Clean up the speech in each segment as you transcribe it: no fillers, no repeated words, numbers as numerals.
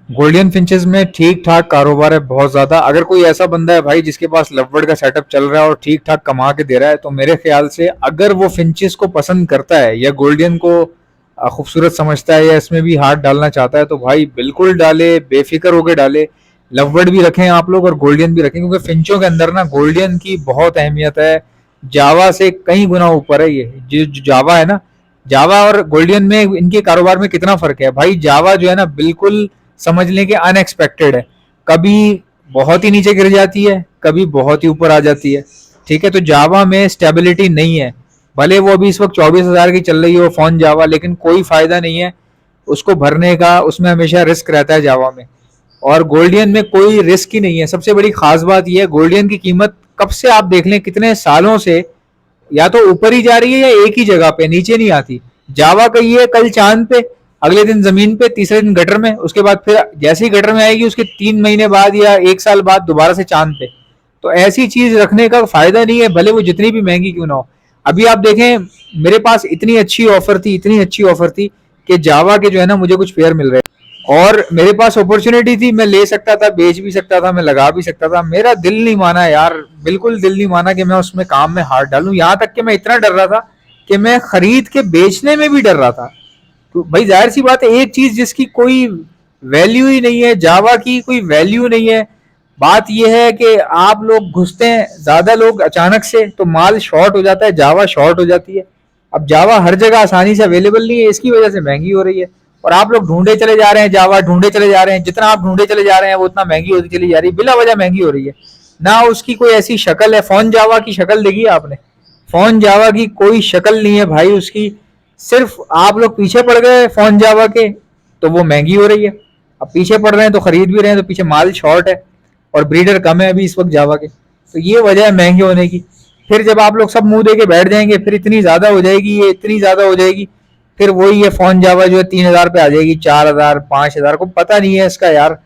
Golden finches में ठीक ठाक कारोबार है बहुत ज्यादा। अगर कोई ऐसा बंदा है भाई जिसके पास लवबर्ड का सेटअप चल रहा है और ठीक ठाक कमा के दे रहा है, तो मेरे ख्याल से अगर वो फिंचेस को पसंद करता है या गोल्डन को खूबसूरत समझता है या इसमें भी हाथ डालना चाहता है, तो भाई बिल्कुल डाले, बेफिक्र होकर डाले। लवबर्ड भी रखें आप लोग और गोल्डन भी रखें, क्योंकि फिंचों के अंदर ना गोल्डन की बहुत अहमियत है। जावा से कई गुना ऊपर है ये जो जावा है ना। जावा और गोल्डन में इनके कारोबार में कितना फर्क है भाई। जावा जो है ना बिल्कुल समझ लें कि अनएक्सपेक्टेड है। कभी बहुत ही नीचे गिर जाती है, कभी बहुत ही ऊपर आ जाती है। ठीक है, तो जावा में स्टेबिलिटी नहीं है। भले वो अभी इस वक्त 24,000 की चल रही हो फोन जावा, लेकिन कोई फायदा नहीं है उसको भरने का। उसमें हमेशा रिस्क रहता है जावा में। और गोल्डियन में कोई रिस्क ही नहीं है। सबसे बड़ी खास बात यह है, गोल्डियन की कीमत कब से आप देख लें, कितने सालों से या तो ऊपर ही जा रही है या एक ही जगह पे, नीचे नहीं आती। जावा का ये कल चांद पे, अगले दिन जमीन पे, तीसरे दिन गटर में, उसके बाद फिर जैसे ही गटर में आएगी उसके 3 महीने बाद या 1 साल बाद दोबारा से चांद पे। तो ऐसी चीज रखने का फायदा नहीं है, भले वो जितनी भी महंगी क्यों ना हो। अभी आप देखें, मेरे पास इतनी अच्छी ऑफर थी, इतनी अच्छी ऑफर थी कि जावा के जो है ना मुझे कुछ पेयर मिल रहे और मेरे पास अपॉर्चुनिटी थी, मैं ले सकता था, बेच भी सकता था, मैं लगा भी सकता था। मेरा दिल नहीं माना यार, बिल्कुल दिल नहीं माना कि मैं उसमें काम में हाथ डालूं। यहाँ तक कि मैं इतना डर रहा था कि मैं खरीद के बेचने में भी डर रहा था। तो भाई जाहिर सी बात है, एक चीज जिसकी कोई वैल्यू ही नहीं है, जावा की कोई वैल्यू नहीं है। बात यह है कि आप लोग घुसते हैं ज्यादा लोग अचानक से, तो माल शॉर्ट हो जाता है, जावा शॉर्ट हो जाती है। अब जावा हर जगह आसानी से अवेलेबल नहीं है, इसकी वजह से महंगी हो रही है। और आप लोग ढूंढे चले जा रहे हैं, जावा ढूंढे चले जा रहे हैं। जितना आप ढूंढे चले जा रहे हैं वो उतना महंगी होती चली जा रही है, बिला वजह महंगी हो रही है। ना उसकी कोई ऐसी शक्ल है। फोन जावा की शक्ल देखी है आपने? फोन जावा की कोई शक्ल नहीं है भाई उसकी। सिर्फ आप लोग पीछे पड़ गए फोन जावा के, तो वो महंगी हो रही है। अब पीछे पड़ रहे हैं तो खरीद भी रहे हैं, तो पीछे माल शॉर्ट है और ब्रीडर कम है अभी इस वक्त जावा के। तो ये वजह है महंगे होने की। फिर जब आप लोग सब मुंह दे के बैठ जाएंगे, फिर इतनी ज्यादा हो जाएगी, ये इतनी ज्यादा हो जाएगी, फिर वही ये फोन जावा जो है 3,000 पे आ जाएगी, 4,000, 5,000 को पता नहीं है इसका यार।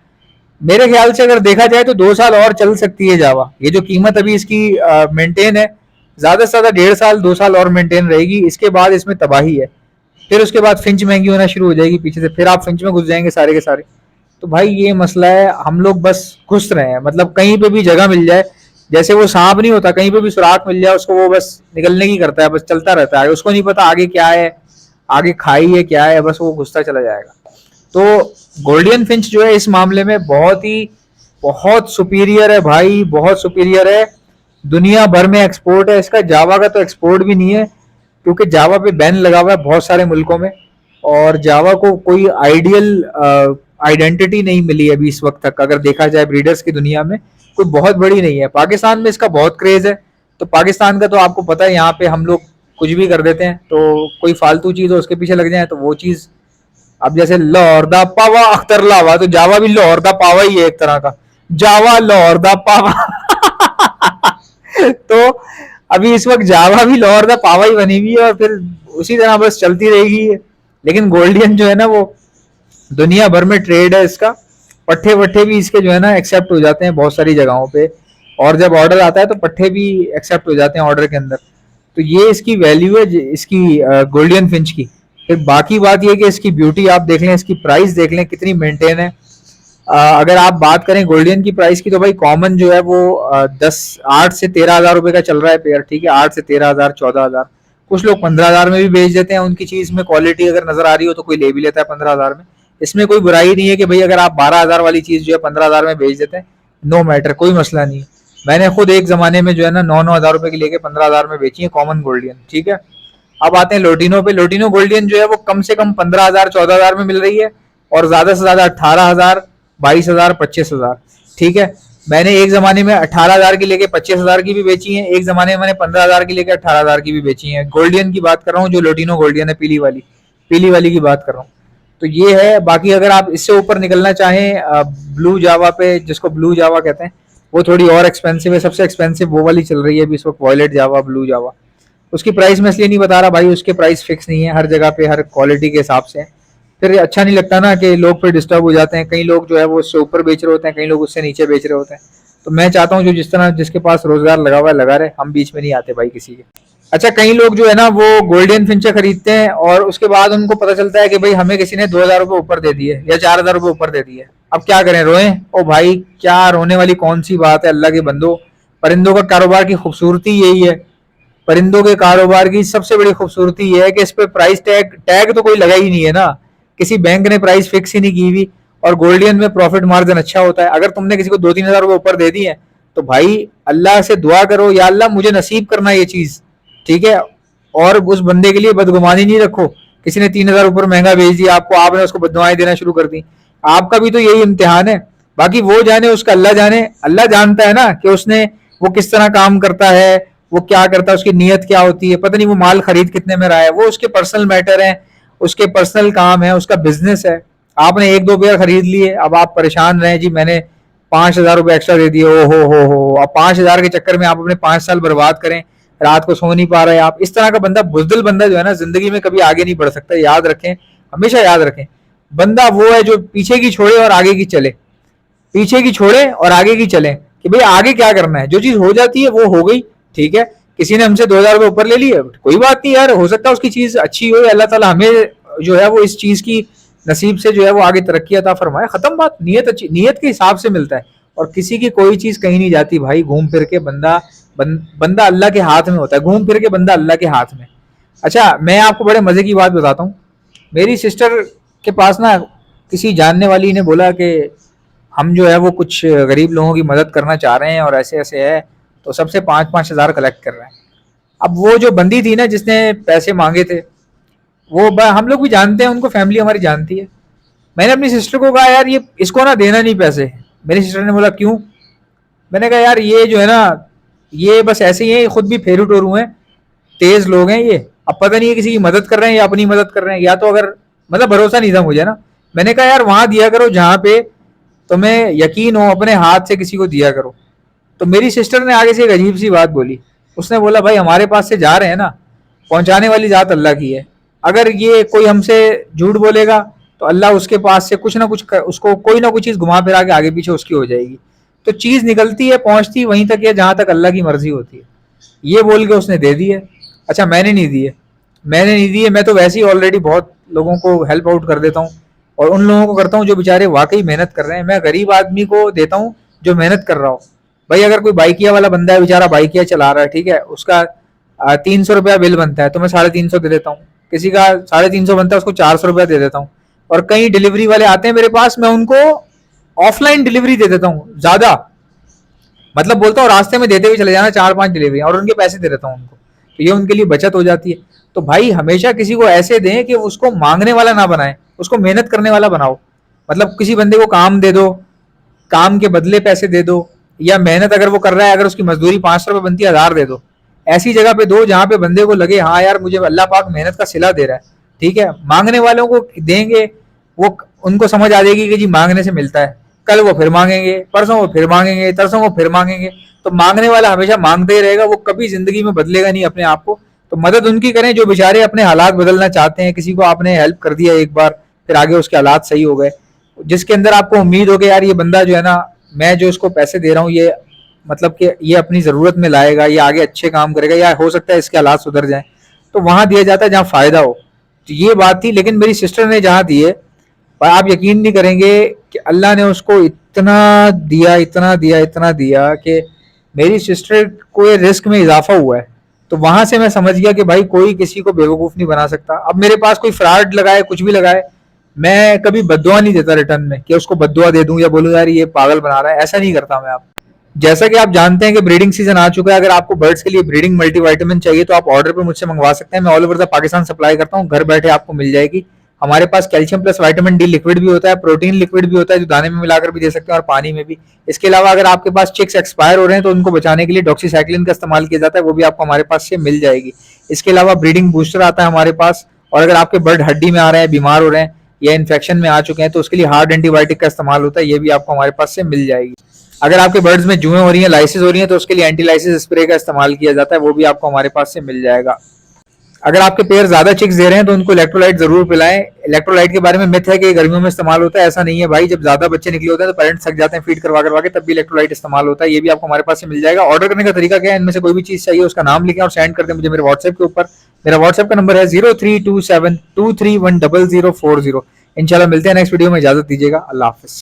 मेरे ख्याल से अगर देखा जाए तो 2 साल और चल सकती है जावा। ये जो कीमत अभी इसकी मेंटेन है, ज्यादा से ज्यादा 1.5 साल 2 साल और मेंटेन रहेगी, इसके बाद इसमें तबाही है। फिर उसके बाद फिंच महंगी होना शुरू हो जाएगी पीछे से, फिर आप फिंच में घुस जाएंगे सारे के सारे। तो भाई ये मसला है, हम लोग बस घुस रहे हैं, मतलब कहीं पे भी जगह मिल जाए। जैसे वो सांप नहीं होता, कहीं पे भी सुराख मिल जाए उसको, वो बस निकलने की करता है, बस चलता रहता है, उसको नहीं पता आगे क्या है, आगे खाई है क्या है, बस वो घुसता चला जाएगा। तो गोल्डियन फिंच जो है इस मामले में बहुत सुपीरियर है भाई, बहुत सुपीरियर है। दुनिया भर में एक्सपोर्ट है इसका। जावा का तो एक्सपोर्ट भी नहीं है, क्योंकि जावा पे बैन लगा हुआ है बहुत सारे मुल्कों में। और जावा को कोई आइडियल आइडेंटिटी नहीं मिली अभी इस वक्त तक। अगर देखा जाए ब्रीडर्स की दुनिया में कोई बहुत बड़ी नहीं है। पाकिस्तान में इसका बहुत क्रेज है, तो पाकिस्तान का तो आपको पता है, यहाँ पे हम लोग कुछ भी कर देते हैं। तो कोई फालतू चीज हो उसके पीछे लग जाए तो वो चीज, अब जैसे लाहौर दा पावा अख्तर लावा, तो जावा भी लाहौर दा पावा ही है एक तरह का। जावा लाहौर दा पावा तो अभी इस वक्त जावा भी लाहौर दा पावा ही बनी हुई है, और फिर उसी तरह बस चलती रहेगी। लेकिन गोल्डियन जो है ना वो दुनिया भर में ट्रेड है इसका। पट्ठे वट्ठे भी इसके जो है ना एक्सेप्ट हो जाते हैं बहुत सारी जगहों पे, और जब ऑर्डर आता है तो पट्ठे भी एक्सेप्ट हो जाते हैं ऑर्डर के अंदर। तो ये इसकी वैल्यू है इसकी गोल्डियन फिंच की। फिर बाकी बात ये कि इसकी ब्यूटी आप देख लें, इसकी प्राइस देख लें कितनी मेंटेन है। अगर आप बात करें गोल्डियन की प्राइस की, तो भाई कॉमन जो है वो 8 से 13 हजार रुपए का चल रहा है पेयर। ठीक है, 8 से 13 हजार, 14 हजार। कुछ लोग 15 हजार में भी बेच देते हैं। उनकी चीज में क्वालिटी अगर नजर आ रही हो तो कोई ले भी लेता है 15 हजार में। इसमें कोई बुराई नहीं है कि भाई अगर आप 12 हजार वाली चीज जो है 15 हजार में बेच देते हैं, नो मैटर, कोई मसला नहीं है। मैंने खुद एक जमाने में जो है ना 9-9 हजार रुपए की लेके 15 हजार में बेची है कॉमन गोल्डियन। ठीक है, अब आते हैं लोटिनो पे। लोटिनो गोल्डियन जो है वो कम से कम 15 हजार, 14 हजार में मिल रही है, और ज्यादा से ज्यादा 18 हजार, 22 हजार, 25 हजार। ठीक है, मैंने एक जमाने में 18 हजार की लेके 25 हजार की भी बेची है, एक जमाने में मैंने 15 हजार की लेके 18 हजार की भी बेची है। गोल्डियन की बात कर रहा हूँ, जो लोटिनो गोल्डियन है, पीली वाली की बात कर रहा हूँ। तो ये है। बाकी अगर आप इससे ऊपर निकलना चाहें ब्लू जावा पे, जिसको ब्लू जावा कहते हैं, वो थोड़ी और एक्सपेंसिव है। सबसे एक्सपेंसिव वो वाली चल रही है अभी इस वक्त, वॉयलेट जावा, ब्लू जावा। उसकी प्राइस मैं इसलिए नहीं बता रहा भाई, उसके प्राइस फिक्स नहीं है, हर जगह पे हर क्वालिटी के हिसाब से। फिर अच्छा नहीं लगता ना कि लोग फिर डिस्टर्ब हो जाते हैं। कई लोग जो है वो उससे ऊपर बेच रहे होते हैं, कई लोग उससे नीचे बेच रहे होते हैं। तो मैं चाहता हूँ जो जिस तरह जिसके पास रोजगार लगा हुआ है लगा रहे, हम बीच में नहीं आते भाई किसी के। अच्छा, कई लोग जो है ना वो गोल्डन फिंचे खरीदते हैं और उसके बाद उनको पता चलता है कि भाई हमें किसी ने 2,000 रुपये ऊपर दे दिए या 4,000 रुपये ऊपर दे दिए। अब क्या करें, रोएं? ओ भाई क्या रोने वाली कौन सी बात है अल्लाह के बंदो। परिंदों का कारोबार की खूबसूरती यही है। परिंदों के कारोबार की सबसे बड़ी खूबसूरती यह है कि इस पे प्राइस टैग टैग तो कोई लगा ही नहीं है ना, किसी बैंक ने प्राइस फिक्स ही नहीं की हुई। और गोल्डियन में प्रॉफिट मार्जिन अच्छा होता है। अगर तुमने किसी को 2-3 हज़ार रुपए ऊपर दे दिए तो भाई अल्लाह से दुआ करो, या अल्लाह मुझे नसीब करना ये चीज, ठीक है। और उस बंदे के लिए बदगुमानी नहीं रखो। किसी ने 3 हज़ार ऊपर महंगा भेज दिया आपको, आपने उसको बददुआएं देना शुरू कर दी। आपका भी तो यही इम्तिहान है। बाकी वो जाने, उसका अल्लाह जाने। अल्लाह जानता है ना कि उसने वो किस तरह काम करता है, वो क्या करता है, उसकी नीयत क्या होती है, पता नहीं वो माल खरीद कितने में रहा है, वो उसके पर्सनल मैटर है, उसके पर्सनल काम है, उसका बिजनेस है। आपने 1-2 पेयर खरीद लिए, अब आप परेशान रहे जी मैंने 5,000 रुपए एक्स्ट्रा दे दिए, ओ हो। अब 5,000 के चक्कर में आप अपने 5 साल बर्बाद करें, रात को सो नहीं पा रहे आप। इस तरह का बंदा, बुजदिल बंदा जो है ना, जिंदगी में कभी आगे नहीं बढ़ सकता। याद रखें, हमेशा याद रखें। बंदा वो है जो पीछे की छोड़े और आगे की चले, पीछे की छोड़े और आगे की चले, कि भाई आगे क्या करना है। जो चीज हो जाती है वो हो गई, ठीक है। किसी ने हमसे 2,000 रुपए ऊपर ले लिए, कोई बात नहीं यार, हो सकता है उसकी चीज अच्छी हो, अल्लाह ताला हमें जो है वो इस चीज की नसीब से जो है वो आगे तरक्की अता फरमाए। खत्म बात। नीयत अच्छी, नीयत के हिसाब से मिलता है। और किसी की कोई चीज कहीं नहीं जाती भाई। घूम फिर के बंदा अल्लाह के हाथ में होता है। घूम फिर के बंदा अल्लाह के हाथ में। अच्छा, मैं आपको बड़े मजे की बात बताता हूँ। मेरी सिस्टर के पास ना किसी जानने वाली ने बोला कि हम जो है वो कुछ गरीब लोगों की मदद करना चाह रहे हैं और ऐसे ऐसे है, तो सबसे 5-5 हज़ार कलेक्ट कर रहे हैं। अब वो जो बंदी थी ना जिसने पैसे मांगे थे, वो हम लोग भी जानते हैं उनको, फैमिली हमारी जानती है। मैंने अपनी सिस्टर को कहा यार ये इसको ना देना नहीं पैसे। मेरी सिस्टर ने बोला क्यों? मैंने कहा यार ये जो है ना, ये बस ऐसे ही है, खुद भी फेरू टोरू हैं, तेज लोग हैं ये। अब पता नहीं है किसी की मदद कर रहे हैं या अपनी मदद कर रहे हैं, या तो अगर मतलब भरोसा नहीं था मुझे ना। मैंने कहा यार वहां दिया करो जहां पे तुम्हें यकीन हो, अपने हाथ से किसी को दिया करो। तो मेरी सिस्टर ने आगे से एक अजीब सी बात बोली। उसने बोला भाई हमारे पास से जा रहे हैं ना, पहुंचाने वाली जात अल्लाह की है। अगर ये कोई हमसे झूठ बोलेगा तो अल्लाह उसके पास से कुछ ना कुछ उसको कोई ना कोई चीज घुमा फिरा के आगे पीछे उसकी हो जाएगी। तो चीज निकलती है, पहुंचती वहीं तक है जहां तक अल्लाह की मर्जी होती है। ये बोल के उसने दे दी है। अच्छा, मैंने नहीं दी है। मैंने नहीं दी है। मैं तो वैसे ही ऑलरेडी बहुत लोगों को हेल्प आउट कर देता हूँ, और उन लोगों को करता हूँ जो बेचारे वाकई मेहनत कर रहे हैं। मैं गरीब आदमी को देता हूँ जो मेहनत कर रहा हो। भाई अगर कोई बाइकिया वाला बंदा है, बेचारा बाइकिया चला रहा है, ठीक है, उसका 300 रुपया बिल बनता है तो मैं 350 दे देता हूँ। किसी का 350 बनता है, उसको 400 रुपया दे देता हूँ। और कई डिलीवरी वाले आते हैं मेरे पास, मैं उनको ऑफलाइन डिलीवरी दे देता हूँ ज्यादा, मतलब बोलता हूँ रास्ते में देते हुए चले जाना 4-5 डिलीवरी, और उनके पैसे दे देता हूँ उनको। तो ये उनके लिए बचत हो जाती है। तो भाई हमेशा किसी को ऐसे दें कि उसको मांगने वाला ना बनाए, उसको मेहनत करने वाला बनाओ। मतलब किसी बंदे को काम दे दो, काम के बदले पैसे दे दो, या मेहनत अगर वो कर रहा है, अगर उसकी मजदूरी 500 रुपए बनती है, 1000 दे दो। ऐसी जगह पे दो जहां पे बंदे को लगे हाँ यार मुझे अल्लाह पाक मेहनत का सिला दे रहा है, ठीक है। मांगने वालों को देंगे, वो उनको समझ आ जाएगी कि जी मांगने से मिलता है। कल वो फिर मांगेंगे, परसों वो फिर मांगेंगे, तरसों वो फिर मांगेंगे। तो मांगने वाला हमेशा मांगते ही रहेगा, वो कभी जिंदगी में बदलेगा नहीं अपने आप को। तो मदद उनकी करें जो बेचारे अपने हालात बदलना चाहते हैं। किसी को आपने हेल्प कर दिया एक बार, फिर आगे उसके हालात सही हो गए, जिसके अंदर आपको उम्मीद हो कि यार ये बंदा जो है ना, मैं जो इसको पैसे दे रहा हूँ ये मतलब कि ये अपनी जरूरत में लाएगा, ये आगे अच्छे काम करेगा, या हो सकता है इसके हालात सुधर जाए, तो वहां दिया जाता है जहां फायदा हो। तो ये बात थी। लेकिन मेरी सिस्टर ने जहां दिए, और आप यकीन नहीं करेंगे कि अल्लाह ने उसको इतना दिया, इतना दिया, इतना दिया कि मेरी सिस्टर को ये रिस्क में इजाफा हुआ है। तो वहां से मैं समझ गया कि भाई कोई किसी को बेवकूफ नहीं बना सकता। अब मेरे पास कोई फ्रॉड लगाए, कुछ भी लगाए, मैं कभी बद्दुआ नहीं देता रिटर्न में कि उसको बद्दुआ दे दूं या बोलूं यार ये पागल बना रहा है, ऐसा नहीं करता मैं। आप जैसा कि आप जानते हैं कि ब्रीडिंग सीजन आ चुका है। अगर आपको बर्ड्स के लिए ब्रीडिंग मल्टीविटामिन चाहिए तो आप ऑर्डर पे मुझसे मंगवा सकते हैं। मैं all over the Pakistan supply करता हूँ, घर बैठे आपको मिल जाएगी। हमारे पास calcium plus vitamin D liquid भी होता है, प्रोटीन लिक्विड भी होता है जो दाने में मिलाकर भी दे सकते हैं और पानी में भी। इसके अलावा अगर आपके पास चिक्स एक्सपायर हो रहे हैं तो उनको बचाने के लिए डॉक्सीसाइक्लिन का इस्तेमाल किया जाता है, वो भी आपको हमारे पास से मिल जाएगी। इसके अलावा ब्रीडिंग बूस्टर आता है हमारे पास। और अगर आपके बर्ड हड्डी में आ रहे हैं, बीमार हो रहे हैं या इन्फेक्शन में आ चुके हैं, तो उसके लिए हार्ड एंटीबायोटिक का इस्तेमाल होता है, ये भी आपको हमारे पास से मिल जाएगी। अगर आपके बर्ड्स में जुएं हो रही हैं, लाइसिस हो रही हैं, तो उसके लिए एंटी लाइसिस स्प्रे का इस्तेमाल किया जाता है, वो भी आपको हमारे पास से मिल जाएगा। अगर आपके पेयर ज्यादा चिक्स दे रहे हैं तो उनको इलेक्ट्रोलाइट जरूर पिलाएं। इलेक्ट्रोलाइट के बारे में मिथ है कि गर्मियों में इस्तेमाल होता है, ऐसा नहीं है भाई। जब ज्यादा बच्चे निकले होते हैं तो पेरेंट्स थक जाते हैं फीड करवा करवा के, तब भी इलेक्ट्रोलाइट इस्तेमाल होता है, ये भी आपको हमारे पास से मिल जाएगा। ऑर्डर करने का तरीका क्या है, इनमें से कोई भी चीज चाहिए उसका नाम लिखें और सेंड कर दें मुझे मेरे व्हाट्सएप के ऊपर। मेरा व्हाट्सएप का नंबर है 0327231040। इंशाल्लाह मिलते हैं नेक्स्ट वीडियो में, इजाजत दीजिएगा, अल्लाह हाफिज।